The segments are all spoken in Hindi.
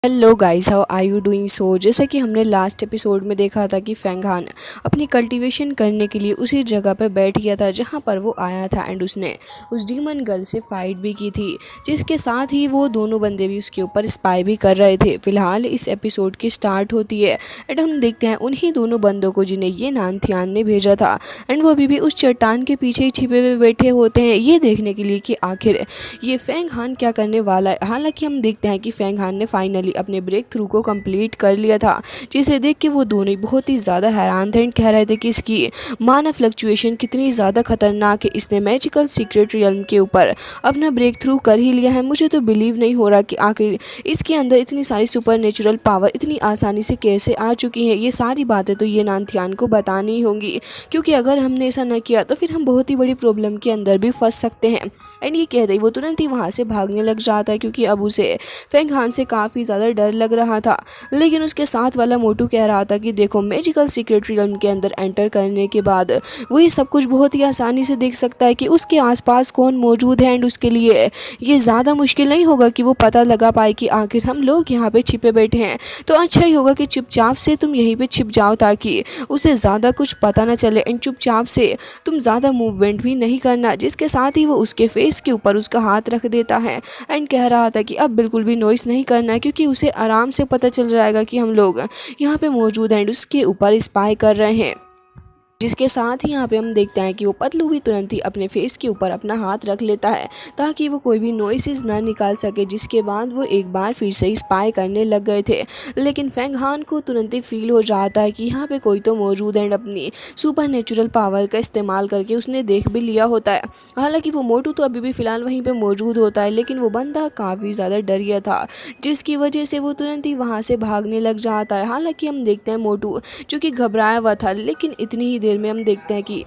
Hello guys, how are you doing? So जैसा कि हमने लास्ट एपिसोड में देखा था कि फेंग हान अपनी कल्टीवेशन करने के लिए उसी जगह पर बैठ गया था जहां पर वो आया था एंड उसने उस डीमन गर्ल से फाइट भी की थी, जिसके साथ ही वो दोनों बंदे भी उसके ऊपर स्पाई भी कर रहे थे। फिलहाल इस एपिसोड की स्टार्ट होती है एंड हम देखते हैं उन्हीं दोनों बंदों को जिन्हें ये नानथियान ने भेजा था एंड वो अभी भी उस चट्टान के पीछे ही छिपे हुए बैठे होते हैं ये देखने के लिए कि आखिर ये फेंग हान क्या करने वाला है। हालांकि हम देखते हैं कि फेंग हान ने फाइनली अपने ब्रेक थ्रू को कंप्लीट कर लिया था, जिसे देख के वो दोनों बहुत ही ज़्यादा हैरान थे एंड कह रहे थे कि इसकी माना फ्लक्चुएशन कितनी ज़्यादा खतरनाक है, इसने मैजिकल सीक्रेट रियल्म के ऊपर अपना ब्रेक थ्रू कर ही लिया है। मुझे तो बिलीव नहीं हो रहा कि आखिर इसके अंदर इतनी सारी सुपर नेचुरल पावर इतनी आसानी से कैसे आ चुकी हैं। ये सारी बातें तो ये नानथियान को बतानी होंगी, क्योंकि अगर हमने ऐसा न किया तो फिर हम बहुत ही बड़ी प्रॉब्लम के अंदर भी फंस सकते हैं। एंड ये कहते ही वो तुरंत ही वहाँ से भागने लग जाता है, क्योंकि अब उसे फेंग हान से काफ़ी ज़्यादा डर लग रहा था। लेकिन उसके साथ वाला मोटू कह रहा था कि देखो, मैजिकल सीक्रेट रियल्म के अंदर एंटर करने के बाद वो ये सब कुछ बहुत ही आसानी से देख सकता है कि उसके आसपास कौन मौजूद है एंड उसके लिए ये ज़्यादा मुश्किल नहीं होगा कि वो पता लगा पाए कि आखिर हम लोग यहाँ पे छिपे बैठे हैं। तो अच्छा ही होगा कि चुपचाप से तुम यहीं पे छिप जाओ ताकि उसे ज़्यादा कुछ पता ना चले एंड चुपचाप से तुम ज़्यादा मूवमेंट भी नहीं करना। जिसके साथ ही वो उसके फेस के ऊपर उसका हाथ रख देता है एंड कह रहा था कि अब बिल्कुल भी नॉइस नहीं करना है, क्योंकि उसे आराम से पता चल जाएगा कि हम लोग यहाँ पे मौजूद हैं एंड उसके ऊपर स्पाई कर रहे हैं। जिसके साथ ही यहाँ पे हम देखते हैं कि वो पतलू भी तुरंत ही अपने फेस के ऊपर अपना हाथ रख लेता है ताकि वो कोई भी नॉइसेस ना निकाल सके। जिसके बाद वो एक बार फिर से स्पाई करने लग गए थे, लेकिन फेंग हान को तुरंत ही फील हो जाता है कि यहाँ पे कोई तो मौजूद है एंड अपनी सुपर नेचुरल पावर का इस्तेमाल करके उसने देख भी लिया होता है। हालांकि वो मोटू तो अभी भी फ़िलहाल वहीं पर मौजूद होता है, लेकिन वो बंदा काफ़ी ज़्यादा डर गया था, जिसकी वजह से वो तुरंत ही वहाँ से भागने लग जाता है। हालांकि हम देखते हैं मोटू जो कि घबराया हुआ था, लेकिन इतनी ही देर में हम देखते हैं कि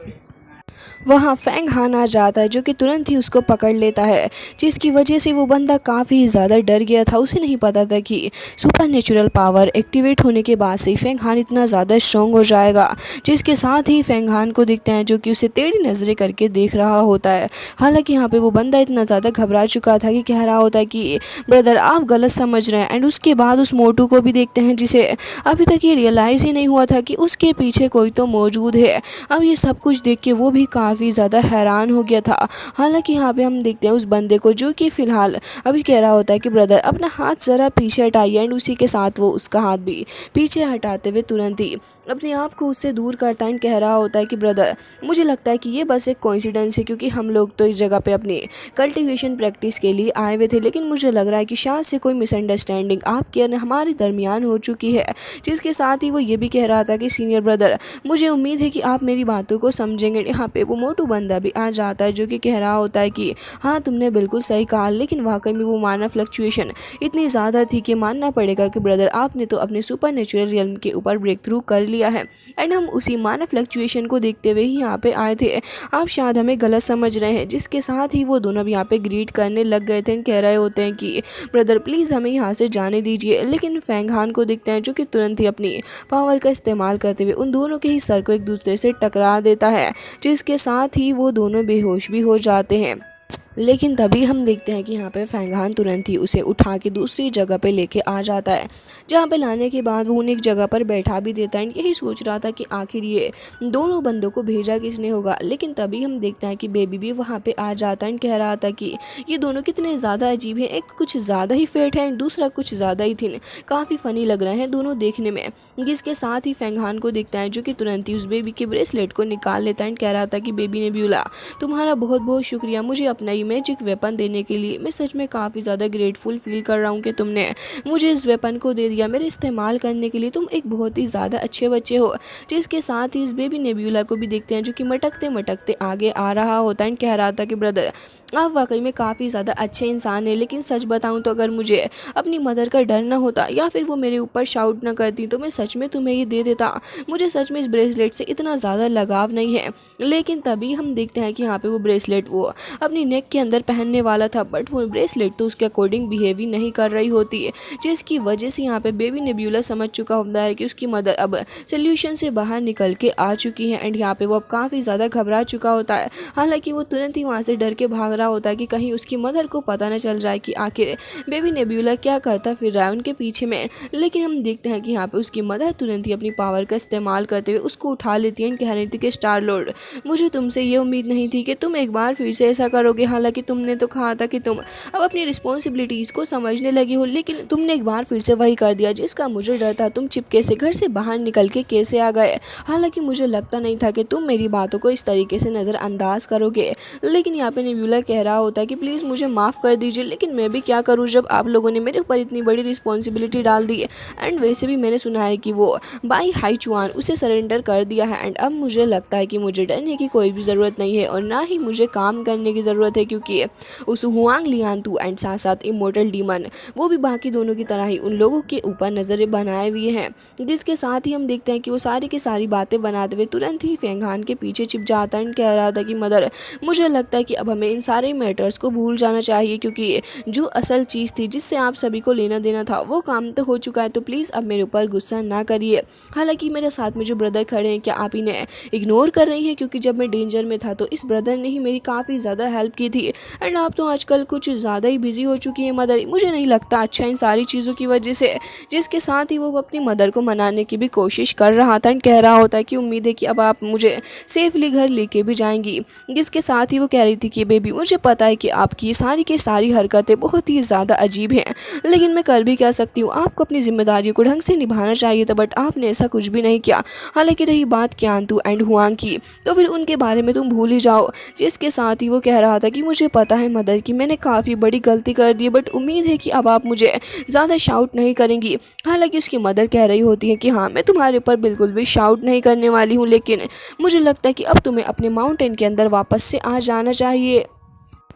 वहाँ फेंग हान आ जाता है, जो कि तुरंत ही उसको पकड़ लेता है, जिसकी वजह से वो बंदा काफ़ी ज़्यादा डर गया था। उसे नहीं पता था कि सुपर नेचुरल पावर एक्टिवेट होने के बाद से फेंग हान इतना ज़्यादा स्ट्रॉन्ग हो जाएगा। जिसके साथ ही फेंग हान को दिखते हैं जो कि उसे टेढ़ी नज़रें करके देख रहा होता है। हालांकि यहाँ पे वो बंदा इतना ज़्यादा घबरा चुका था कि कह रहा होता है कि ब्रदर, आप गलत समझ रहे हैं। एंड उसके बाद उस मोटू को भी देखते हैं, जिसे अभी तक ये रियलाइज़ ही नहीं हुआ था कि उसके पीछे कोई तो मौजूद है। अब ये सब कुछ देख के वो भी काफ़ी ज़्यादा हैरान हो गया था। हालांकि यहाँ पे हम देखते हैं उस बंदे को जो कि फ़िलहाल अभी कह रहा होता है कि ब्रदर, अपना हाथ ज़रा पीछे हटाइए एंड उसी के साथ वो उसका हाथ भी पीछे हटाते हुए तुरंत ही अपने आप को उससे दूर करता है एंड कह रहा होता है कि ब्रदर, मुझे लगता है कि ये बस एक कोइंसिडेंस है, क्योंकि हम लोग तो इस जगह पे अपनी कल्टीवेशन प्रैक्टिस के लिए आए हुए थे, लेकिन मुझे लग रहा है कि शायद से कोई मिसअंडरस्टैंडिंग आपके और हमारे दरमियान हो चुकी है। जिसके साथ ही वो ये भी कह रहा था कि सीनियर ब्रदर, मुझे उम्मीद है कि आप मेरी बातों को समझेंगे। यहाँ पे वो मोटू बंदा भी आ जाता है, जो कि कह रहा होता है कि हाँ, तुमने बिल्कुल सही कहा, लेकिन वाकई में वो माना फ्लक्चुएशन इतनी ज़्यादा थी कि मानना पड़ेगा कि ब्रदर, आपने तो अपने सुपर नेचुरल रियल्म के ऊपर ब्रेक थ्रू कर लिया है एंड हम उसी माना फ्लक्चुएशन को देखते हुए ही यहाँ पे आए थे। आप शायद हमें गलत समझ रहे हैं। जिसके साथ ही वो दोनों भी यहाँ पे ग्रीट करने लग गए थे एंड कह रहे होते हैं कि ब्रदर, प्लीज़ हमें यहाँ से जाने दीजिए। लेकिन फेंग हान को देखते हैं, जो कि तुरंत ही अपनी पावर का इस्तेमाल करते हुए उन दोनों के ही सर को एक दूसरे से टकरा देता है, जिसके साथ ही वो दोनों बेहोश भी हो जाते हैं। लेकिन तभी हम देखते हैं कि यहाँ पे फेंग हान तुरंत ही उसे उठा के दूसरी जगह पे लेके आ जाता है, जहाँ पे लाने के बाद वो उन्हें एक जगह पर बैठा भी देता है। यही सोच रहा था कि आखिर ये दोनों बंदों को भेजा किसने होगा। लेकिन तभी हम देखते हैं कि बेबी भी वहाँ पे आ जाता है, कह रहा था कि ये दोनों कितने ज़्यादा अजीब हैं, एक कुछ ज़्यादा ही फेट है, दूसरा कुछ ज़्यादा ही थिन, काफ़ी फ़नी लग रहे हैं दोनों देखने में। जिसके साथ ही फेंग हान को देखता है, जो कि तुरंत ही उस बेबी के ब्रेसलेट को निकाल लेता है, कह रहा था कि बेबी ने बोला, तुम्हारा बहुत बहुत शुक्रिया मुझे अपना मैजिक वेपन देने के लिए। मैं सच में काफ़ी ज़्यादा ग्रेटफुल फील कर रहा हूँ कि तुमने मुझे इस वेपन को दे दिया मेरे इस्तेमाल करने के लिए। तुम एक बहुत ही ज़्यादा अच्छे बच्चे हो। जिसके साथ ही इस बेबी नेब्यूला को भी देखते हैं, जो कि मटकते मटकते आगे आ रहा होता है, कह रहा था कि ब्रदर, आप वाकई में काफ़ी ज़्यादा अच्छे इंसान हैं। लेकिन सच बताऊँ तो अगर मुझे अपनी मदर का डर ना होता या फिर वो मेरे ऊपर शाउट ना करती तो मैं सच में तुम्हें ये दे देता। मुझे सच में इस ब्रेसलेट से इतना ज़्यादा लगाव नहीं है। लेकिन तभी हम देखते हैं कि यहाँ पे वो ब्रेसलेट वो अपनी नेक के अंदर पहनने वाला था, बट वो ब्रेसलेट तो उसके अकॉर्डिंग बिहेव ही नहीं कर रही होती है, जिसकी वजह से यहाँ पे बेबी नेब्यूला समझ चुका होता है कि उसकी मदर अब सोल्यूशन से बाहर निकल के आ चुकी है। एंड यहाँ पे वो अब काफ़ी ज़्यादा घबरा चुका होता है। हालांकि वो तुरंत ही वहाँ से डर के भाग रहा होता है कि कहीं उसकी मदर को पता न चल जाए कि आखिर बेबी नेब्यूला क्या करता फिर रहा है उनके पीछे में। लेकिन हम देखते हैं कि यहाँ पे उसकी मदर तुरंत ही अपनी पावर का इस्तेमाल करते हुए उसको उठा लेती है। कह रही थी कि स्टार लॉर्ड, मुझे तुमसे ये उम्मीद नहीं थी कि तुम एक बार फिर से ऐसा करोगे। हालांकि तुमने तो कहा था कि तुम अब अपनी रिस्पॉन्सिबिलिटीज़ को समझने लगी हो, लेकिन तुमने एक बार फिर से वही कर दिया जिसका मुझे डर था। तुम चिपके से घर से बाहर निकल के कैसे आ गए? हालांकि मुझे लगता नहीं था कि तुम मेरी बातों को इस तरीके से नज़रअंदाज करोगे। लेकिन यहाँ पे नेब्यूला कह रहा होता है कि प्लीज़ मुझे माफ़ कर दीजिए, लेकिन मैं भी क्या करूँ जब आप लोगों ने मेरे ऊपर इतनी बड़ी रिस्पॉन्सिबिलिटी डाल दी है। एंड वैसे भी मैंने सुना है कि वो बाई हाईचुआन उसे सरेंडर कर दिया है। एंड अब मुझे लगता है कि मुझे डरने की कोई भी ज़रूरत नहीं है और ना ही मुझे काम करने की ज़रूरत है, क्योंकि उस हुआंग लियांतू एंड साथ साथ इमोर्टल डीमन वो भी बाकी दोनों की तरह ही उन लोगों के ऊपर नज़रें बनाए हुए हैं। जिसके साथ ही हम देखते हैं कि वो सारी की सारी बातें बनाते हुए तुरंत ही फेंगहान के पीछे छिप जाता है। कह रहा था कि मदर, मुझे लगता है कि अब हमें इन सारे मैटर्स को भूल जाना चाहिए, क्योंकि जो असल चीज़ थी जिससे आप सभी को लेना देना था वो काम तो हो चुका है। तो प्लीज़ अब मेरे ऊपर गुस्सा ना करिए। हालांकि मेरे साथ में जो ब्रदर खड़े हैं, क्या आप इन्हें इग्नोर कर रही हैं? क्योंकि जब मैं डेंजर में था तो इस ब्रदर ने ही मेरी काफ़ी ज़्यादा हेल्प की थी। एंड आप तो आजकल कुछ ज़्यादा ही बिजी हो चुकी हैं मदर, मुझे नहीं लगता अच्छा इन सारी चीज़ों की वजह से। जिसके साथ ही वो अपनी मदर को मनाने की भी कोशिश कर रहा था। एंड कह रहा होता है कि उम्मीद है कि अब आप मुझे सेफली घर लेके भी जाएंगी। जिसके साथ ही वो कह रही थी कि बेबी, मुझे पता है कि आपकी सारी की सारी हरकतें बहुत ही ज़्यादा अजीब हैं, लेकिन मैं कर भी क्या सकती हूँ। आपको अपनी जिम्मेदारियों को ढंग से निभाना चाहिए था, बट आपने ऐसा कुछ भी नहीं किया। हालांकि रही बात क्यांतु एंड हुआंग की, तो फिर उनके बारे में तुम भूल ही जाओ। जिसके साथ ही वो कह रहा था कि मुझे पता है मदर कि मैंने काफ़ी बड़ी गलती कर दी, बट उम्मीद है कि अब आप मुझे ज़्यादा शाउट नहीं करेंगी। हालांकि उसकी मदर कह रही होती है कि हाँ, मैं तुम्हारे ऊपर बिल्कुल भी शाउट नहीं करने वाली हूँ, लेकिन मुझे लगता है कि अब तुम्हें अपने माउंटेन के अंदर वापस से आ जाना चाहिए,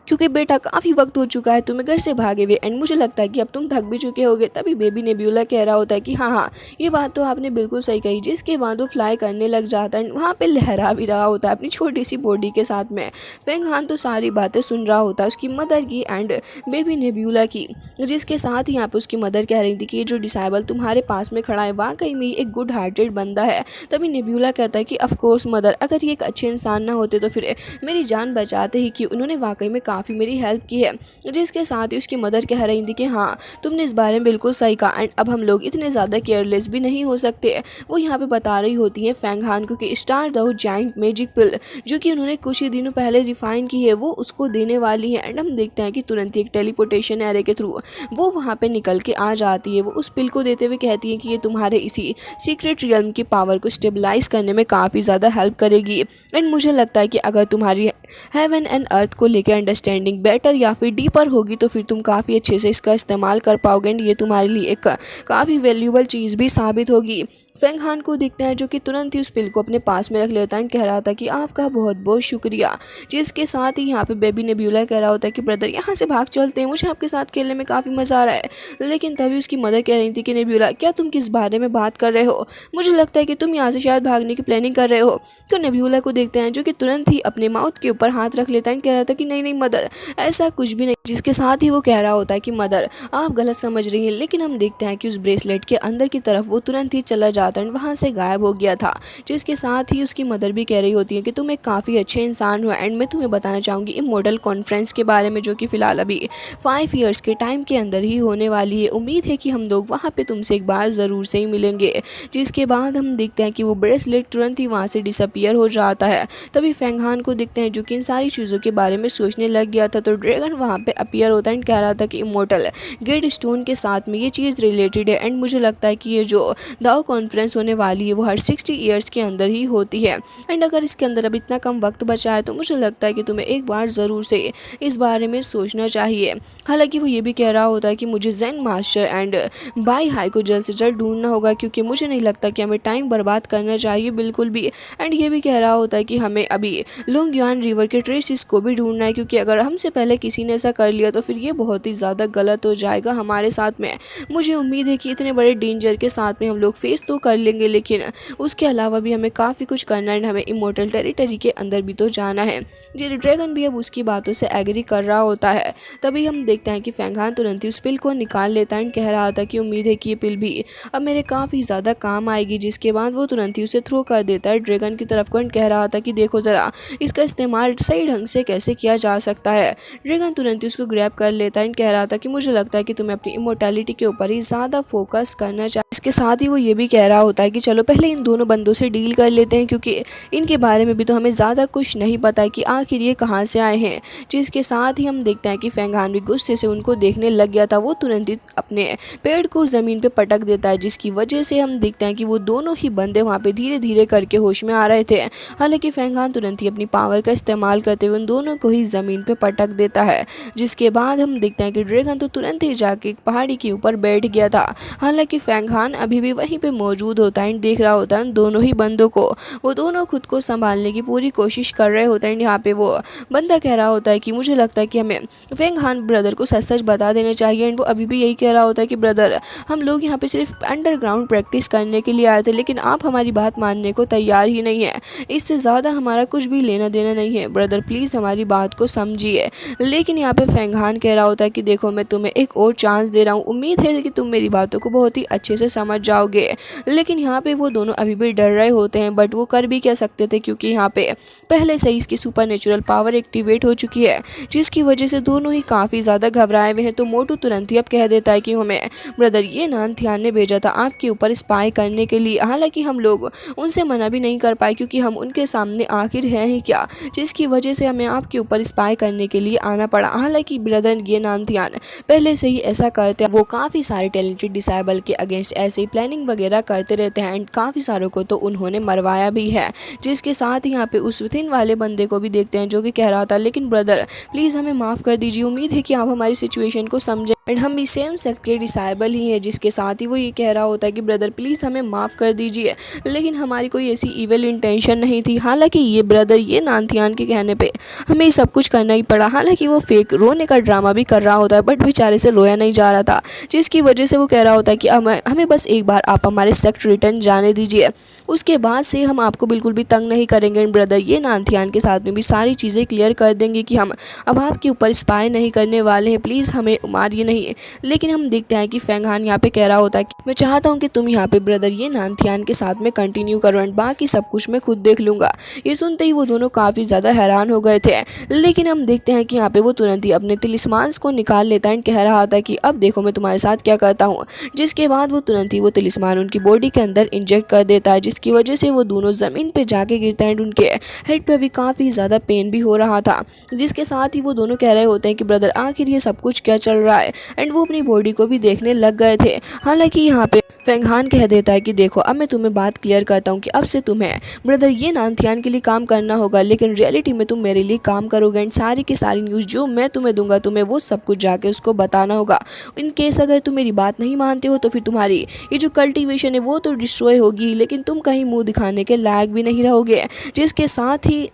क्योंकि बेटा काफ़ी वक्त हो चुका है तुम्हें घर से भागे हुए। एंड मुझे लगता है कि अब तुम थक भी चुके होगे। तभी बेबी नेब्यूला कह रहा होता है कि हाँ हाँ, ये बात तो आपने बिल्कुल सही कही। जिसके बाद वो फ्लाई करने लग जाता है, वहाँ पे लहरा भी रहा होता है अपनी छोटी सी बॉडी के साथ में। फेंगहान तो सारी बातें सुन रहा होता है उसकी मदर की एंड बेबी नेब्यूला की। जिसके साथ ही यहाँ पे उसकी मदर कह रही थी कि ये जो डिसाइबल तुम्हारे पास में खड़ा है वाकई में एक गुड हार्टेड बंदा है। तभी नेब्यूला कहता है कि ऑफकोर्स मदर, अगर ये एक अच्छे इंसान ना होते तो फिर मेरी जान बचाते ही कि उन्होंने वाकई में काफ़ी मेरी हेल्प की है। जिसके साथ ही उसकी मदर कह रही थी कि हाँ, तुमने इस बारे में बिल्कुल सही कहा एंड अब हम लोग इतने ज़्यादा केयरलेस भी नहीं हो सकते। वो यहाँ पे बता रही होती है फेंगहान को कि स्टार द जाइंट मैजिक पिल जो कि उन्होंने कुछ ही दिनों पहले रिफाइन की है वो उसको देने वाली है। एंड हम देखते हैं कि तुरंत ही एक टेलीपोर्टेशन एरे के थ्रू वो वहाँ पे निकल के आ जाती है। वो उस पिल को देते हुए कहती है कि ये तुम्हारे इसी सीक्रेट रियल्म की पावर को स्टेबलाइज करने में काफ़ी ज़्यादा हेल्प करेगी। एंड मुझे लगता है कि अगर तुम्हारी हेवन एंड अर्थ को लेकर अंडरस्टैंडिंग बेटर या फिर डीपर होगी तो फिर तुम काफ़ी अच्छे से इसका इस्तेमाल कर पाओगे एंड ये तुम्हारे लिए एक काफ़ी वैल्यूएबल चीज़ भी साबित होगी। फेंगहान को दिखता है जो कि तुरंत ही उस पिल को अपने पास में रख लेता है एंड कह रहा था कि आपका बहुत बहुत शुक्रिया। जिसके साथ ही यहाँ पे बेबी नेब्यूला कह रहा होता है कि ब्रदर यहाँ से भाग चलते हैं, मुझे आपके साथ खेलने में काफ़ी मज़ा आ रहा है। लेकिन तभी उसकी मदर कह रही थी कि नेब्यूला, क्या तुम किस बारे में बात कर रहे हो? मुझे लगता है कि तुम यहाँ से शायद भागने की प्लानिंग कर रहे हो। तो नेब्यूला को देखते हैं जो कि तुरंत ही अपने माउथ के ऊपर हाथ रख लेता है एंड कह रहा था कि नहीं नहीं मदर, ऐसा कुछ भी नहीं। जिसके साथ ही वो कह रहा होता है कि मदर आप गलत समझ रही हैं। लेकिन हम देखते हैं कि उस ब्रेसलेट के अंदर की तरफ वो तुरंत ही चला जाता है, वहाँ से गायब हो गया था। जिसके साथ ही उसकी मदर भी कह रही होती है कि तुम एक काफ़ी अच्छे इंसान हो एंड मैं तुम्हें बताना चाहूँगी इमॉर्टल कॉन्फ्रेंस के बारे में जो कि फ़िलहाल अभी 5 ईयर्स के टाइम के अंदर ही होने वाली है। उम्मीद है कि हम लोग वहाँ पर तुमसे एक बार ज़रूर से ही मिलेंगे। जिसके बाद हम देखते हैं कि वो ब्रेसलेट तुरंत ही वहाँ से डिसअपियर हो जाता है। तभी फेंगहान को देखते हैं जो कि इन सारी चीज़ों के बारे में सोचने लग गया था। तो ड्रैगन वहाँ पे अपीयर होता है एंड कह रहा था कि इमॉर्टल गेट स्टोन के साथ में ये चीज़ रिलेटेड है एंड मुझे लगता है कि ये जो दाओ कॉन्फ्रेंस होने वाली है वो हर 60 ईयर्स के अंदर ही होती है। एंड अगर इसके अंदर अब इतना कम वक्त बचा है तो मुझे लगता है कि तुम्हें एक बार ज़रूर से इस बारे में सोचना चाहिए। हालांकि वो ये भी कह रहा होता है कि मुझे ज़ेन मास्टर एंड बाई हाई को जल्द से जल्द ढूंढना होगा, क्योंकि मुझे नहीं लगता कि हमें टाइम बर्बाद करना चाहिए बिल्कुल भी। एंड ये भी कह रहा होता है कि हमें अभी लोंगयुआन रिवर के ट्रेसेस को भी ढूंढना है, क्योंकि अगर हमसे पहले किसी ने ऐसा कर लिया तो फिर ये बहुत ही ज़्यादा गलत हो जाएगा हमारे साथ में। मुझे उम्मीद है कि इतने बड़े डेंजर के साथ में हम लोग फेस तो कर लेंगे, लेकिन उसके अलावा भी हमें काफ़ी कुछ करना है। हमें इमोर्टल टेरिटरी के अंदर भी तो जाना है। ये ड्रैगन भी अब उसकी बातों से एग्री कर रहा होता है। तभी हम देखते हैं कि फेंगहान तुरंत ही उस पिल को निकाल लेता है एंड कह रहा था कि उम्मीद है कि ये पिल भी अब मेरे काफ़ी ज़्यादा काम आएगी। जिसके बाद वो तुरंत ही उसे थ्रो कर देता है ड्रैगन की तरफ को एंड कह रहा था कि देखो ज़रा इसका इस्तेमाल सही ढंग से कैसे किया जा सकता है। ड्रैगन तुरंत ही उसको ग्रैब कर लेता है एंड कह रहा था कि मुझे लगता है कि तुम्हें अपनी इमोर्टैलिटी के ऊपर ही ज़्यादा फोकस करना चाहिए। इसके साथ ही वो ये भी कह रहा होता है कि चलो पहले इन दोनों बंदों से डील कर लेते हैं, क्योंकि इनके बारे में भी तो हमें ज़्यादा कुछ नहीं पता है कि आखिर ये कहाँ से आए हैं। जिसके साथ ही हम देखते हैं कि फेंगहान भी गुस्से से उनको देखने लग गया था। वो तुरंत ही अपने पेड़ को ज़मीन पे पटक देता है, जिसकी वजह से हम देखते हैं कि वो दोनों ही बंदे वहाँ पे धीरे धीरे करके होश में आ रहे थे। हालांकि फेंगहान तुरंत ही अपनी पावर का इस्तेमाल करते हुए उन दोनों को ही ज़मीन पे पटक देता है। जिसके बाद हम देखते हैं कि ड्रैगन तो तुरंत ही जाके एक पहाड़ी के ऊपर बैठ गया था। हालांकि फेंगहान अभी भी वहीं पे मौजूद होता है, देख रहा होता है दोनों ही बंदों को। वो दोनों खुद को संभालने की पूरी कोशिश कर रहे होते हैं। यहाँ पे वो बंदा कह रहा होता है कि मुझे लगता है कि हमें फेंगहान ब्रदर को सच सच बता देना चाहिए। एंड वो अभी भी यही कह रहा होता है कि ब्रदर हम लोग यहाँ पे सिर्फ अंडरग्राउंड प्रैक्टिस करने के लिए आए थे, लेकिन आप हमारी बात मानने को तैयार ही नहीं है। इससे ज़्यादा हमारा कुछ भी लेना देना नहीं है। ब्रदर प्लीज़ हमारी बात को समझिए। लेकिन यहाँ पे फेंगहान कह रहा होता है कि देखो मैं तुम्हें एक और चांस दे रहा हूँ, उम्मीद है कि तुम मेरी बातों को बहुत ही अच्छे से समझ जाओगे। लेकिन यहाँ पे वो दोनों अभी भी डर रहे होते हैं, बट वो कर भी क्या सकते थे, क्योंकि यहाँ पे पहले से ही इसकी सुपरनेचुरल पावर एक्टिवेट हो चुकी है, जिसकी वजह से दोनों ही काफ़ी ज़्यादा घबराए हुए हैं। तो मोटू तुरंत ही अब कह देता है कि हमें ब्रदर ये नानथियान ने भेजा था आपके ऊपर स्पाई करने के लिए। हालांकि हम लोग उनसे मना भी नहीं कर पाए, क्योंकि हम उनके सामने आखिर हैं ही क्या, जिसकी वजह से हमें आपके ऊपर स्पाई करने के लिए आना पड़ा। हालांकि ब्रदर ये नानथियान पहले से ही ऐसा करते हैं। वो काफ़ी सारे टैलेंटेड डिसेबल के अगेंस्ट ऐसे ही प्लानिंग वगैरह करते रहते हैं एंड काफ़ी सारों को तो उन्होंने मरवाया भी है। जिसके साथ ही यहाँ पे उस थिन वाले बंदे को भी देखते हैं, जो कि कह रहा था लेकिन ब्रदर प्लीज़ हमें माफ़ कर दीजिए, उम्मीद है कि आप हमारी सिचुएशन को समझें एंड हम भी सेम सेक्ट के डिसेबल ही हैं। जिसके साथ ही वो ये कह रहा होता है कि ब्रदर प्लीज़ हमें माफ़ कर दीजिए, लेकिन हमारी कोई ऐसी इविल इंटेंशन नहीं थी। हालांकि ये ब्रदर ये नानथियान के कहने पे हमें सब कुछ करना ही पड़ा। हालांकि वो फेक रोने का ड्रामा भी कर रहा होता है, बट बेचारे से रोया नहीं जा रहा था, जिसकी वजह से वो कह रहा होता है कि हमें बस एक बार आप हमारे सेक्ट रिटर्न जाने दीजिए, उसके बाद से हम आपको बिल्कुल भी तंग नहीं करेंगे। एंड ब्रदर ये नानथियान के साथ में भी सारी चीज़ें क्लियर कर देंगे कि हम अब आपके ऊपर स्पाई नहीं करने वाले हैं, प्लीज़ हमें मारिए नहीं। लेकिन हम देखते हैं कि फेंगहान यहाँ पे कह रहा होता है कि मैं चाहता हूँ कि तुम यहाँ पे ब्रदर ये नानथियान के साथ में कंटिन्यू करो एंड बाकी सब कुछ मैं खुद देख लूँगा। ये सुनते ही वो दोनों काफ़ी ज़्यादा हैरान हो गए थे। लेकिन हम देखते हैं कि यहाँ पे वो तुरंत ही अपने तिलिस्मांस को निकाल लेता है एंड कह रहा था कि अब देखो मैं तुम्हारे साथ क्या करता हूँ। जिसके बाद वो तुरंत ही वो तिलिस्मान उनकी बॉडी के अंदर इंजेक्ट कर देता है, जिसकी वजह से वो दोनों ज़मीन पे जाके गिरते हैं एंड उनके हेड पे भी काफ़ी ज़्यादा पेन भी हो रहा था। जिसके साथ ही वो दोनों कह रहे होते हैं कि ब्रदर आखिर ये सब कुछ क्या चल रहा है, एंड वो अपनी बॉडी को भी देखने लग गए थे। हालांकि यहाँ पे फेंगहान कह देता है कि देखो अब मैं तुम्हें बात क्लियर करता हूँ कि अब से तुम्हें ब्रदर ये नानथियान के लिए काम करना होगा, लेकिन रियलिटी में तुम मेरे लिए काम करोगे एंड सारी की सारी न्यूज़ जो मैं तुम्हें दूंगा तुम्हें वो सब कुछ जाके उसको बताना होगा। इन केस अगर तुम मेरी बात नहीं मानते हो तो फिर तुम्हारी ये जो कल्टीवेशन है वो तो डिस्ट्रॉय होगी, लेकिन तुम कहीं मुंह दिखाने के लायक भी नहीं रहोगे। जिसके साथ ही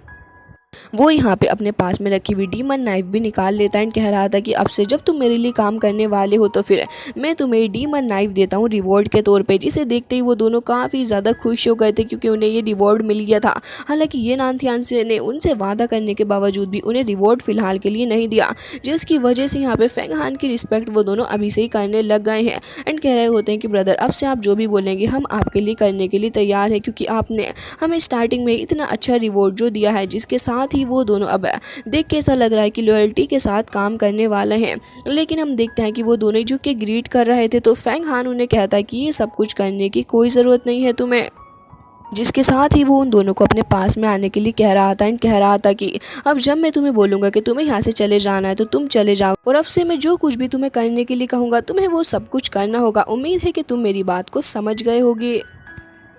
वो यहाँ पे अपने पास में रखी हुई डीमन नाइफ भी निकाल लेता है एंड कह रहा था कि अब से जब तुम मेरे लिए काम करने वाले हो तो फिर मैं तुम्हें डीमन नाइफ देता हूँ रिवॉर्ड के तौर पे। जिसे देखते ही वो दोनों काफ़ी ज़्यादा खुश हो गए थे, क्योंकि उन्हें ये रिवॉर्ड मिल गया था। हालांकि ये नानथियान ने उनसे वादा करने के बावजूद भी उन्हें रिवॉर्ड फिलहाल के लिए नहीं दिया, जिसकी वजह से यहाँ पे फेंगहान की रिस्पेक्ट वो दोनों अभी से ही करने लग गए हैं एंड कह रहे होते हैं कि ब्रदर अब से आप जो भी बोलेंगे हम आपके लिए करने के लिए तैयार हैं, क्योंकि आपने हमें स्टार्टिंग में इतना अच्छा रिवॉर्ड जो दिया है। जिसके साथ ही वो दोनों अब देख के ऐसा लग रहा है कि लॉयल्टी के साथ काम करने वाले हैं। लेकिन हम देखते हैं कि वो दोनों झुक के ग्रीट कर रहे थे, तो फेंगहान उन्हें कहता है कि ये सब कुछ करने की कोई ज़रूरत नहीं है तुम्हें। जिसके साथ ही वो उन दोनों को अपने पास में आने के लिए कह रहा था एंड कह रहा था कि अब जब मैं तुम्हें बोलूँगा कि तुम्हें यहाँ से चले जाना है तो तुम चले जाओ, और अब से मैं जो कुछ भी तुम्हें करने के लिए कहूँगा तुम्हें वो सब कुछ करना होगा। उम्मीद है कि तुम मेरी बात को समझ गए होगे।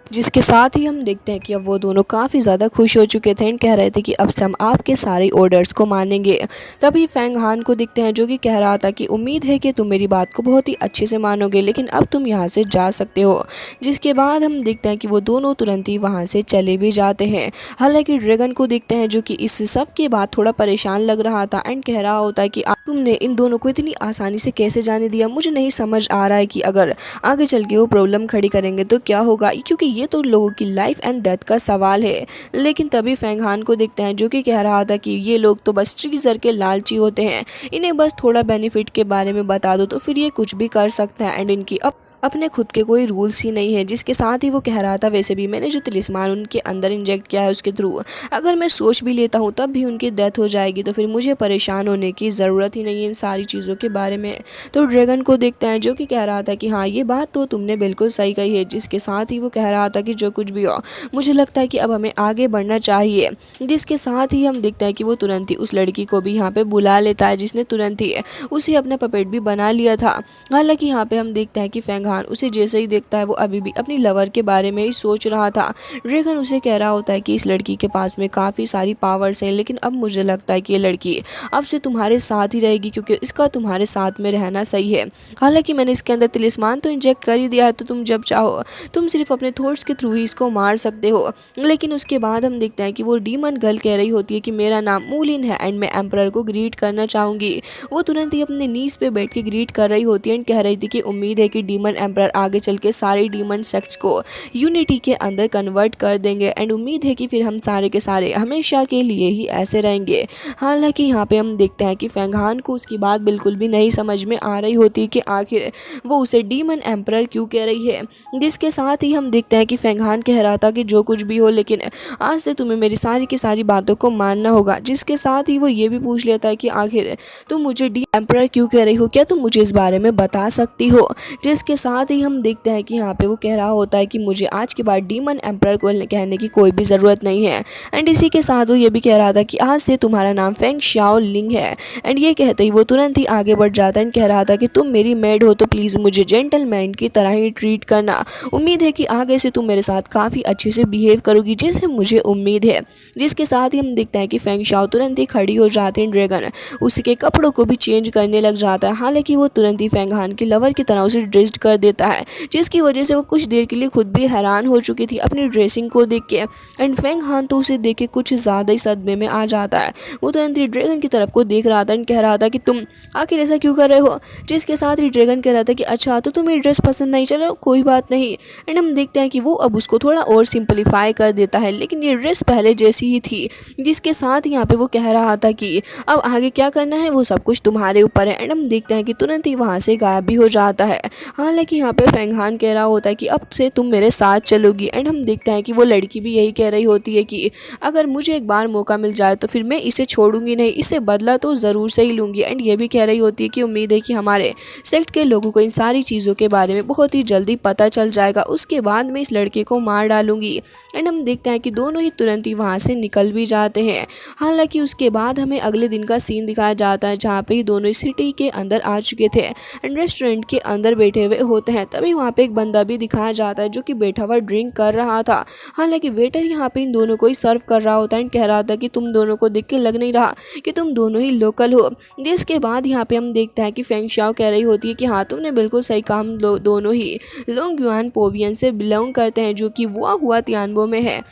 जिसके साथ ही हम देखते हैं कि अब वो दोनों काफ़ी ज़्यादा खुश हो चुके थे एंड कह रहे थे कि अब से हम आपके सारे ऑर्डर्स को मानेंगे। तभी फैंग हान को दिखते हैं जो कि कह रहा था कि उम्मीद है कि तुम मेरी बात को बहुत ही अच्छे से मानोगे, लेकिन अब तुम यहाँ से जा सकते हो। जिसके बाद हम देखते हैं कि वो दोनों तुरंत ही वहाँ से चले भी जाते हैं। हालांकि ड्रैगन को देखते हैं जो कि इस सब के बाद थोड़ा परेशान लग रहा था एंड कह रहा होता है कि तुमने इन दोनों को इतनी आसानी से कैसे जाने दिया। मुझे नहीं समझ आ रहा है कि अगर आगे चल के वो प्रॉब्लम खड़ी करेंगे तो क्या होगा, क्योंकि ये तो लोगों की लाइफ एंड डेथ का सवाल है। लेकिन तभी फैंग हान को देखते हैं जो कि कह रहा था कि ये लोग तो बस ट्रीजर के लालची होते हैं, इन्हें बस थोड़ा बेनिफिट के बारे में बता दो तो फिर ये कुछ भी कर सकते हैं एंड इनकी अपने खुद के कोई रूल्स ही नहीं है। जिसके साथ ही वो कह रहा था वैसे भी मैंने जो तिलिस्मान उनके अंदर इंजेक्ट किया है उसके थ्रू अगर मैं सोच भी लेता हूँ तब भी उनकी डेथ हो जाएगी, तो फिर मुझे परेशान होने की ज़रूरत ही नहीं है इन सारी चीज़ों के बारे में। तो ड्रैगन को देखते हैं जो कि कह रहा था कि हाँ ये बात तो तुमने बिल्कुल सही कही है। जिसके साथ ही वो कह रहा था कि जो कुछ भी हो मुझे लगता है कि अब हमें आगे बढ़ना चाहिए। जिसके साथ ही हम देखते हैं कि वो तुरंत ही उस लड़की को भी यहाँ पे बुला लेता है जिसने तुरंत ही उसे अपना पपेट भी बना लिया था। हालांकि यहाँ पे हम देखते हैं कि फैंग हान उसे जैसे ही देखता है वो अभी भी अपनी लवर के बारे में ही सोच रहा था। ड्रैगन उसे कह रहा होता है कि इस लड़की के पास में काफ़ी सारी पावर्स हैं, लेकिन अब मुझे लगता है कि ये लड़की अब से तुम्हारे साथ ही रहेगी क्योंकि इसका तुम्हारे साथ में रहना सही है। हालांकि मैंने इसके अंदर तिलिस्मान तो इंजेक्ट कर ही दिया है, तो तुम जब चाहो तुम सिर्फ अपने थॉट्स के थ्रू ही इसको मार सकते हो। लेकिन उसके बाद हम देखते हैं कि वो डीमन गर्ल कह रही होती है कि मेरा नाम मूलिन है एंड मैं एम्परर को ग्रीट करना चाहूँगी। वो तुरंत ही अपने नीज पे बैठ के ग्रीट कर रही होती है एंड कह रही थी कि उम्मीद है कि डीमन एम्परर आगे चल के सारे डीमन सेक्ट्स को यूनिटी के अंदर कन्वर्ट कर देंगे एंड उम्मीद है कि फिर हम सारे के सारे हमेशा के लिए ही ऐसे रहेंगे। हालांकि यहाँ पे हम देखते हैं कि फैंग हान को उसकी बात बिल्कुल भी नहीं समझ में आ रही होती कि आखिर वो उसे डीमन एम्परर क्यों कह रही है। जिसके साथ ही हम देखते हैं कि फैंग हान कह रहा था कि जो कुछ भी हो लेकिन आज से तुम्हें मेरी सारी की सारी बातों को मानना होगा। जिसके साथ ही वो ये भी पूछ लेता है कि आखिर तुम मुझे डी एम्परर क्यों कह रही हो, क्या तुम मुझे इस बारे में बता सकती हो। जिसके साथ ही हम देखते हैं कि यहाँ पे वो कह रहा होता है कि मुझे आज के बाद डीमन एम्परर को कहने की कोई भी ज़रूरत नहीं है। एंड इसी के साथ वो ये भी कह रहा था कि आज से तुम्हारा नाम फेंग शाओ लिंग है। एंड ये कहते ही वो तुरंत ही आगे बढ़ जाता है एंड कह रहा था कि तुम मेरी मेड हो तो प्लीज़ मुझे जेंटलमैन की तरह ही ट्रीट करना। उम्मीद है कि आगे से तुम मेरे साथ काफ़ी अच्छे से बिहेव करोगी जैसे मुझे उम्मीद है। जिसके साथ ही हम देखते हैं कि फेंग शाओ तुरंत ही खड़ी हो जाती है। ड्रैगन उसके कपड़ों को भी चेंज करने लग जाता है। हालांकि वो तुरंत ही फैंग हान के लवर की तरह उसे ड्रेस्ड कर देता है, जिसकी वजह से वो कुछ देर के लिए खुद भी हैरान हो चुकी थी अपनी ड्रेसिंग को देख के। एंड फैंग हान तो उसे देख के कुछ ज़्यादा ही सदमे में आ जाता है। वो तुरंत ही ड्रैगन की तरफ को देख रहा था एंड कह रहा था कि तुम आखिर ऐसा क्यों कर रहे हो। जिसके साथ ही ड्रैगन कह रहा था कि अच्छा तो तुम्हें ड्रेस पसंद नहीं, चलो कोई बात नहीं। एंड हम देखते हैं कि वो अब उसको थोड़ा और सिंपलीफाई कर देता है, लेकिन ये ड्रेस पहले जैसी ही थी। जिसके साथ यहाँ पे वो कह रहा था कि अब आगे क्या करना है वो सब कुछ तुम्हारे ऊपर है। एंड हम देखते हैं कि तुरंत ही वहाँ से गायब भी हो जाता है। हालांकि यहाँ पे फैंग हान कह रहा होता है कि अब से तुम मेरे साथ चलोगी। एंड हम देखते हैं कि वो लड़की भी यही कह रही होती है कि अगर मुझे एक बार मौका मिल जाए तो फिर मैं इसे छोड़ूंगी नहीं, इससे बदला तो ज़रूर से ही लूँगी। एंड ये भी कह रही होती है कि उम्मीद है कि हमारे सेक्ट के लोगों को इन सारी चीज़ों के बारे में बहुत ही जल्दी पता चल जाएगा, उसके बाद मैं इस लड़के को मार डालूंगी। एंड हम देखते हैं कि दोनों ही तुरंत ही वहाँ से निकल भी जाते हैं। हालांकि उसके बाद हमें अगले दिन का सीन दिखाया जाता है जहाँ पे ही दोनों सिटी के अंदर आ चुके थे एंड रेस्टोरेंट के अंदर बैठे हुए होते हैं। तभी वहाँ पे एक बंदा भी दिखाया जाता है जो कि बैठा हुआ ड्रिंक कर रहा था। हालांकि वेटर यहाँ पे इन दोनों को ही सर्व कर रहा होता है एंड कह रहा था कि तुम दोनों को देख के लग नहीं रहा कि तुम दोनों ही लोकल हो। जिसके बाद यहाँ पे हम देखते हैं कि फेंग शाओ कह रही होती है कि हाँ तुमने बिल्कुल सही काम, दोनों ही लोंग युआन पोवियन से बिलोंग करते हैं जो कि हुआ तियानबो में है।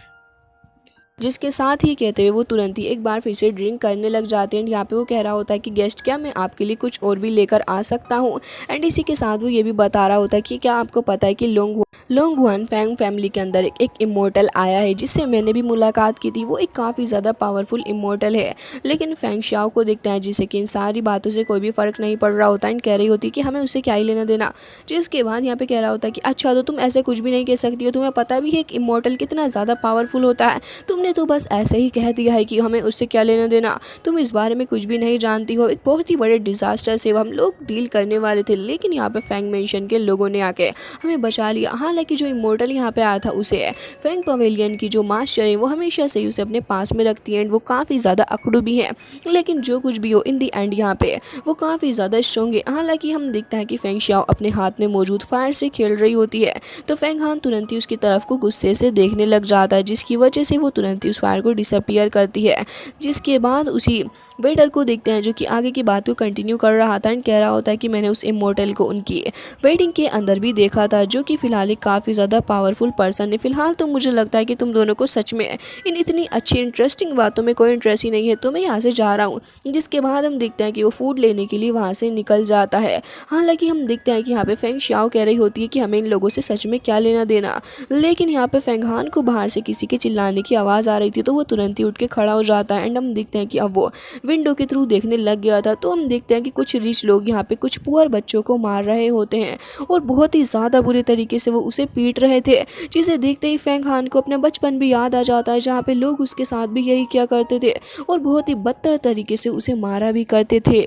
जिसके साथ ही कहते हुए वो तुरंत ही एक बार फिर से ड्रिंक करने लग जाते हैं। यहाँ पे वो कह रहा होता है कि गेस्ट क्या मैं आपके लिए कुछ और भी लेकर आ सकता हूँ। एंड इसी के साथ वो ये भी बता रहा होता है कि क्या आपको पता है कि लोंगहुआन फैंग फैमिली के अंदर एक इमोर्टल आया है जिससे मैंने भी मुलाकात की थी। वो एक काफ़ी ज़्यादा पावरफुल इमोर्टल है। लेकिन फैंग शाओ को देखते हैं जिसे कि इन सारी बातों से कोई भी फ़र्क नहीं पड़ रहा होता। एंड कह रही होती है कि हमें उससे क्या ही लेना देना। जिसके बाद यहाँ पे कह रहा होता है कि अच्छा तो तुम ऐसे कुछ भी नहीं कह सकती हो, तुम्हें पता भी है कि इमोर्टल कितना ज़्यादा पावरफुल होता है, तुम तुमने तो बस ऐसे ही कह दिया है कि हमें उससे क्या लेना देना, तुम इस बारे में कुछ भी नहीं जानती हो। एक बहुत ही बड़े डिजास्टर से हम लोग डील करने वाले थे, लेकिन यहाँ पे फैंग मेंशन के लोगों ने आके हमें बचा लिया। हालांकि जो इमोर्टल यहाँ पे आया था उसे फैंग पवेलियन की जो मास्टर है वो हमेशा से ही उसे अपने पास में रखती है एंड वो काफ़ी ज़्यादा अकड़ू भी है, लेकिन जो कुछ भी हो इन दी एंड यहाँ पे वो काफ़ी ज़्यादा स्ट्रॉन्ग है। हालांकि हम देखते हैं कि फेंग शाओ अपने हाथ में मौजूद फायर से खेल रही होती है, तो फेंग हान तुरंत ही उसकी तरफ को गुस्से से देखने लग जाता है, जिसकी वजह से वो तुरंत ही उस फायर को डिसअपियर करती है। जिसके बाद उसी वेटर को देखते हैं जो कि आगे की बात को कंटिन्यू कर रहा था एंड कह रहा होता है कि मैंने उस इमोर्टल को उनकी वेडिंग के अंदर भी देखा था, जो कि फिलहाल एक काफ़ी ज़्यादा पावरफुल पर्सन है। फिलहाल तो मुझे लगता है कि तुम दोनों को सच में इन इतनी अच्छी इंटरेस्टिंग बातों में कोई इंटरेस्ट ही नहीं है, तो मैं यहाँ से जा रहा हूँ। जिसके बाद हम देखते हैं कि वो फूड लेने के लिए वहाँ से निकल जाता है। हालांकि हम देखते हैं कि यहाँ पे फेंग शाओ कह रही होती है कि हमें इन लोगों से सच में क्या लेना देना, लेकिन यहाँ पे फेंग हान को बाहर से किसी के चिल्लाने की आवाज़ आ रही थी, तो वो तुरंत ही उठ के खड़ा हो जाता है एंड हम देखते हैं कि अब वो विंडो के थ्रू देखने लग गया था। तो हम देखते हैं कि कुछ रिच लोग यहाँ पे कुछ पुअर बच्चों को मार रहे होते हैं और बहुत ही ज़्यादा बुरे तरीके से वो उसे पीट रहे थे, जिसे देखते ही फेंग हान को अपना बचपन भी याद आ जाता है, जहाँ पे लोग उसके साथ भी यही किया करते थे और बहुत ही बदतर तरीके से उसे मारा भी करते थे।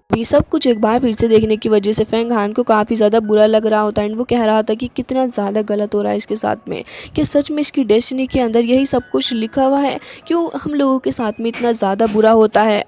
ये सब कुछ एक बार फिर से देखने की वजह से फेंग हान को काफ़ी ज़्यादा बुरा लग रहा होता है एंड वो कह रहा था कि कितना ज़्यादा गलत हो रहा है इसके साथ में, कि सच में इसकी डेस्टिनी के अंदर यही सब कुछ लिखा हुआ है, क्यों हम लोगों के साथ में इतना ज़्यादा बुरा होता है।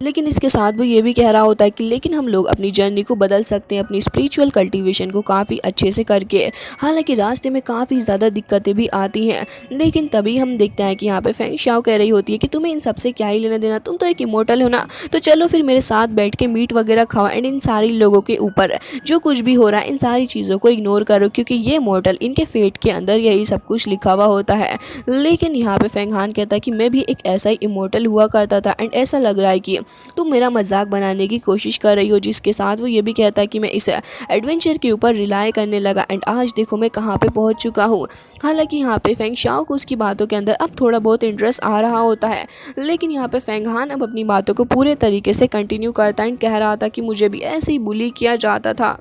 लेकिन इसके साथ वो ये भी कह रहा होता है कि लेकिन हम लोग अपनी जर्नी को बदल सकते हैं अपनी स्पिरिचुअल कल्टीवेशन को काफ़ी अच्छे से करके। हालांकि रास्ते में काफ़ी ज़्यादा दिक्कतें भी आती हैं, लेकिन तभी हम देखते हैं कि यहाँ पे फेंग शाओ कह रही होती है कि तुम्हें इन सबसे क्या ही लेना देना, तुम तो एक इमोर्टल हो ना, तो चलो फिर मेरे साथ बैठ के मीट वगैरह खाओ एंड इन सारी लोगों के ऊपर जो कुछ भी हो रहा है इन सारी चीज़ों को इग्नोर करो, क्योंकि ये मॉडल इनके फेट के अंदर यही सब कुछ लिखा हुआ होता है। लेकिन यहाँ पे फेंग हान कहता है कि मैं भी एक ऐसा ही इमोर्टल हुआ करता था एंड ऐसा लग रहा है कि तुम मेरा मजाक बनाने की कोशिश कर रही हो। जिसके साथ वो ये भी कहता है कि मैं इस एडवेंचर के ऊपर रिलाई करने लगा एंड आज देखो मैं कहाँ पे पहुँच चुका हूँ। हालांकि यहाँ पे फेंग शाओ को उसकी बातों के अंदर अब थोड़ा बहुत इंटरेस्ट आ रहा होता है, लेकिन यहाँ पे फेंग हान अब अपनी बातों को पूरे तरीके से कंटिन्यू करता एंड कह रहा था कि मुझे भी ऐसे ही बुली किया जाता था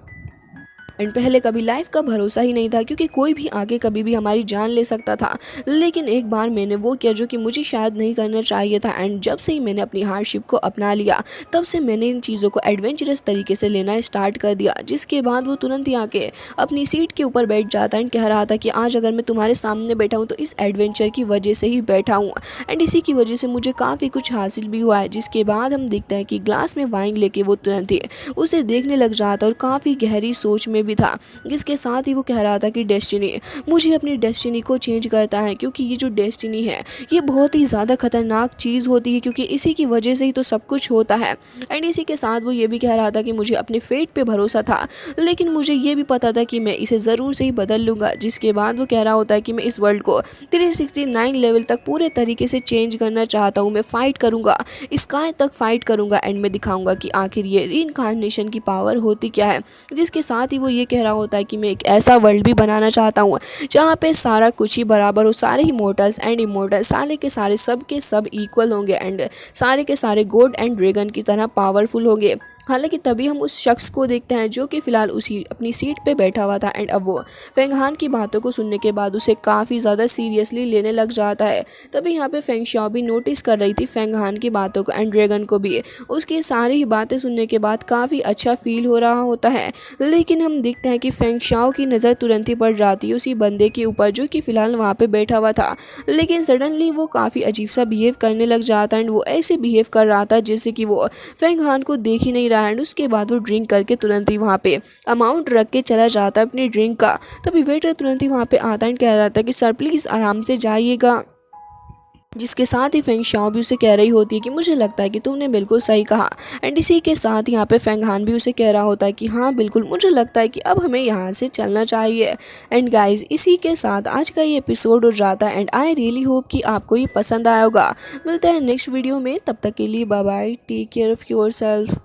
एंड पहले कभी लाइफ का भरोसा ही नहीं था, क्योंकि कोई भी आगे कभी भी हमारी जान ले सकता था। लेकिन एक बार मैंने वो किया जो कि मुझे शायद नहीं करना चाहिए था एंड जब से ही मैंने अपनी हार्डशिप को अपना लिया तब से मैंने इन चीज़ों को एडवेंचरस तरीके से लेना स्टार्ट कर दिया। जिसके बाद वो तुरंत ही आके अपनी सीट के ऊपर बैठ जाता एंड कह रहा था कि आज अगर मैं तुम्हारे सामने बैठा हूँ तो इस एडवेंचर की वजह से ही बैठा हूँ एंड इसी की वजह से मुझे काफ़ी कुछ हासिल भी हुआ है। जिसके बाद हम देखते हैं कि ग्लास में वाइन लेके वो तुरंत ही उसे देखने लग जाता और काफ़ी गहरी सोच में भी था। जिसके साथ ही वो कह रहा था कि डेस्टिनी मुझे अपनी डेस्टिनी को चेंज करता है, क्योंकि ये जो डेस्टिनी है ये बहुत ही ज़्यादा खतरनाक चीज़ होती है, क्योंकि इसी की वजह से ही तो सब कुछ होता है। एंड इसी के साथ वो ये भी कह रहा था कि मुझे अपने फेट पे भरोसा था, लेकिन मुझे ये भी पता था कि मैं इसे ज़रूर से ही बदल लूँगा। जिसके बाद वो कह रहा होता है कि मैं इस वर्ल्ड को 369 लेवल तक पूरे तरीके से चेंज करना चाहता हूँ। मैं फ़ाइट करूँगा, स्काई तक फ़ाइट करूँगा एंड मैं दिखाऊँगा कि आखिर ये रीइंकार्नेशन की पावर होती क्या है। जिसके साथ ही वो ये कह रहा होता है कि मैं एक ऐसा वर्ल्ड भी बनाना चाहता हूँ जहाँ पे सारा कुछ ही बराबर हो, सारे ही मोर्टल्स एंड इमोर्टल्स सारे के सारे सब के सब इक्वल होंगे एंड सारे के सारे गॉड एंड ड्रैगन की तरह पावरफुल होंगे। हालांकि तभी हम उस शख्स को देखते हैं जो कि फ़िलहाल उसी अपनी सीट पे बैठा हुआ था एंड अब वो फेंग हान की बातों को सुनने के बाद उसे काफ़ी ज़्यादा सीरियसली लेने लग जाता है। तभी यहाँ पे फेंग शाओ भी नोटिस कर रही थी फेंग हान की बातों को एंड ड्रैगन को भी उसकी सारी ही बातें सुनने के बाद काफ़ी अच्छा फील हो रहा होता है। लेकिन हम देखते हैं कि फेंग शाओ की नज़र तुरंत ही पड़ जाती है उसी बंदे के ऊपर जो कि फ़िलहाल वहाँ पे बैठा हुआ था। लेकिन सडनली वो काफ़ी अजीब सा बिहेव करने लग जाता है एंड वो ऐसे बिहेव कर रहा था जैसे कि वो फेंग हान को देख ही नहीं रहा है। एंड उसके बाद वो ड्रिंक करके तुरंत ही वहाँ पे अमाउंट रख के चला जाता है अपनी ड्रिंक का। तभी वेटर तुरंत ही वहाँ पे आता है एंड कह रहा था कि सर प्लीज़ आराम से जाइएगा। जिसके साथ ही फेंग शाओ भी उसे कह रही होती है कि मुझे लगता है कि तुमने बिल्कुल सही कहा एंड इसी के साथ यहाँ पे फेंग हान भी उसे कह रहा होता है कि हाँ बिल्कुल मुझे लगता है कि अब हमें यहाँ से चलना चाहिए। एंड गाइज इसी के साथ आज का ये एपिसोड हो जाता है एंड आई रियली होप कि आपको ये पसंद आया होगा। मिलते हैं नेक्स्ट वीडियो में, तब तक के लिए bye bye, take care of your self.